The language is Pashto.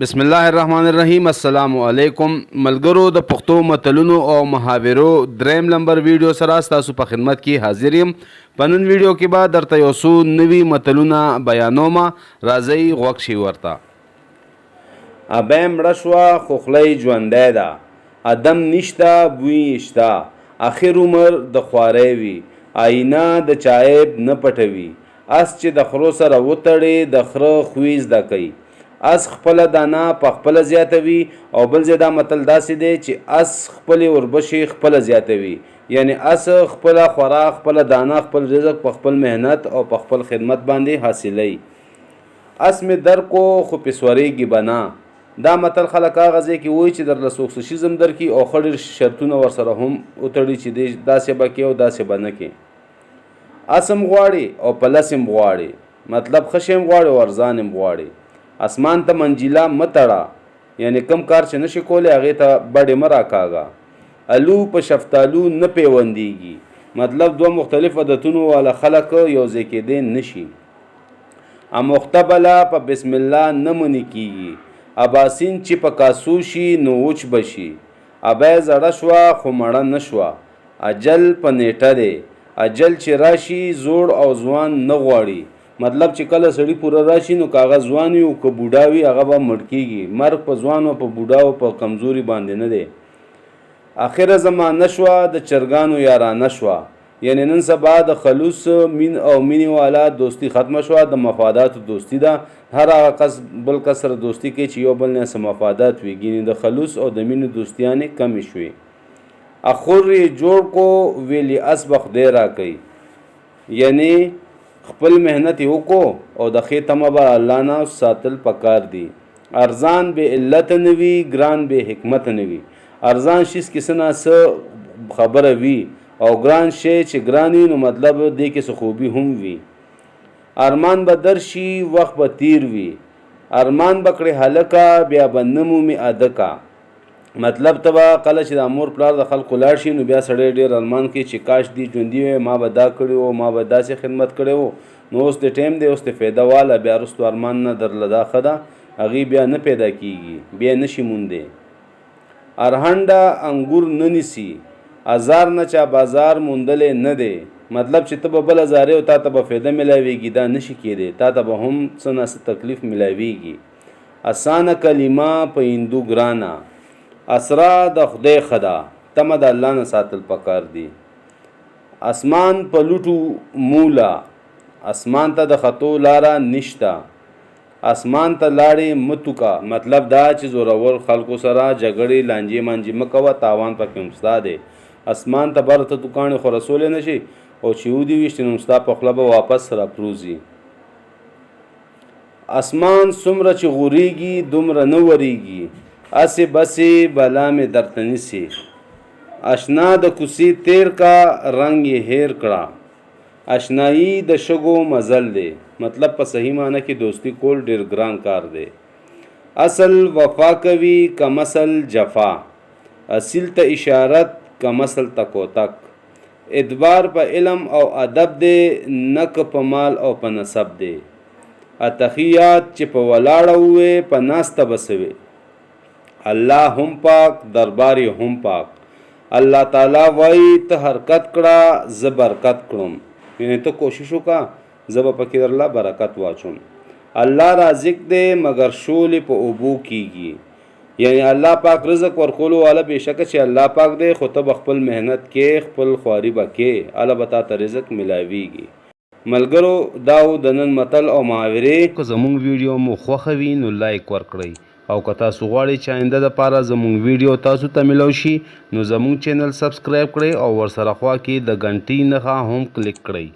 بسم الله الرحمن الرحیم. السلام علیکم ملګرو. د پښتو متلونو او محاورو دریم نمبر ویډیو سره تاسو په خدمت کې حاضر یم. په نن ویډیو کې به درته یو څو نوي متلونه بیانوم. راځئ غوږ شئ ورته. ابی مړه شوه خو خوله ژوندی ده، ادم نشته بوی شته، اخر عمر د خوارۍ وي، آینه د چا عیب نه پټوي، اس چې د خرو سره وتړې د خره خوی زده کوي، اس خپل دانه په خپل زیاتوي. او بل ځای دا متل داسې دی چې اس خپل وربشې خپل زیاتوي، یعنی اس خپل خوراک خپل دانه خپل رزق په خپل مهنت او په خپل خدمت باندې حاصلوي. اس می در کو خو پسوریږي بنا. دا متل خلک هغه ځای کې وایي چې درله څوک څه شي زم درکړي او ښه ډېر شرطونه ورسره هم وتړي چې دی داسې به کوي او داسې به نه کوي. اس هم غواړي او پلس هم غواړي، مطلب ښه شی هم غواړي او ارزان هم غواړي. اسمان ته منجیله مه تړه، یعنی کم کار چې نشي کولی هغې ته بډې مه راکاږه. الو په شفتالو نه پیوندېږي، مطلب دوه مختلف عادتونو والا خلک یو ځای کېدی نشي. اموخته بله په بسم الله نه منې کېږي، اباسین چې په کاسو شي نو وچ بشي. ابی زړه شوه خو مړه نه شوه، اجل په نیټه دی، اجل چې راشي زوړ او ځوان نه غواړي. مطلب چې کله سړی پوره راشي نو که هغه ځوان وي او که بوډا وي هغه به مړ کېږي. مرګ په ځوان او په بوډا او په کمزوري باندې نه دی. اخره زمانه شوه د چرګانو یارانه شوه، یعنی نن سبا د خلوص مین او مینې والا دوستی ختمه شوه، د مفاداتو دوستی ده. هر هغه کس بل کس سره دوستی کوي چې یو بل نه څه مفادات وي، ګینې د خلوص او د مینې دوستیانې کمې شوې. اخور یې جوړ کو ویلی اس به خدای راکوي، یعنی خپل محنت یې وکړو او د ښې تمه به الله نه ساتل پکار دي. ارزان بې علت نه وي، ګران بې حکمت نه وي. ارزان شي کې څه نه څه خبره وي او ګران شی چې ګران وي نو مطلب دې کې څه خوبي هم وي. ارمان به در شي وخت به تیر وي، ارمان به کړې هلکه بیا به نه مومي ادکه. مطلب ته به کله چې د مور پلار د خلکو لاړ شي نو بیا سړی ډېر ارمان کوي چې کاش دی ژوندي وی، ما به دا کړي وو، ما به داسې خدمت کړی وو. نو اوس د ټیم دی، اوس د فایده واله بیا وروستو ارمان نه درله دا ښه ده هغې بیا نه پیدا کېږي، بیا نشي موندی. ارهنډه انګور نه نیسي، ازار نه چا بازار موندلی نه دی. مطلب چې ته به بله زارې او تا ته به فایده میلاویږي، دا نشي کېدی، تا ته به هم څه نه څه تکلیف میلاویږي. اسانه کلمه په هندو ګرانه، اسرا د خدای خدا، تمه د الله نه ساتل پکار دي. اسمان په لوټو مولا، اسمان ته د خطو لاره نشته، اسمان ته لاړې متوکا. مطلب دا چې زورور خلکو سره جګړې لانجې مانجې مه کوه، تاوان پکې هم ستا دی. اسمان ته بر ته دوکاڼې خو رسولی نه شي او چې ودې ویشتې نو ستا په خوله به واپس راپروزي. اسمان څومره چې غوریږي دومره نه وریږي، اسې بسې بلا مې درته نیسي. اشنا د کوڅې تیر کا رنگ یې هیر کړه، اشنایی د شګو مزل دی. مطلب په صحیح معنی کې دوستی کول ډیر ګران کار دی. اصل وفا کوي کمسل جفا، اصل ته اشارت کمسل تکوتک. ادبار په علم او ادب دی، نک په مال او په نسب دی. اتحیات چې په ولاړه وې په ناسته بسوي. الله هم پاک دربار هم پاک. الله تعالی وایي ته حرکت کړه زه برکت کړم، یعنی ته کوشش وکړه زه به پکې درله برکت واچوم. الله رازق دی مګر شولې په اوبو کېږي، یعنی الله پاک رزق ورکولو والا بېشکه چې الله پاک دی، خو ته به خپل محنت کې خپل خواري به کې، الله به تا ته رزق میلاویږي. ملګرو دا و د نن متل او محاورې. که زموږ ویډیو مو خوښه وي نو لایک ورکړئ، او که تاسو غواړئ چې آینده دپاره زموږ ویډیو تاسو ته میلو شي نو زموږ چینل سبسکرایب کړئ او ورسره خوا کې د غنټۍ نښه هم کلیک کړئ.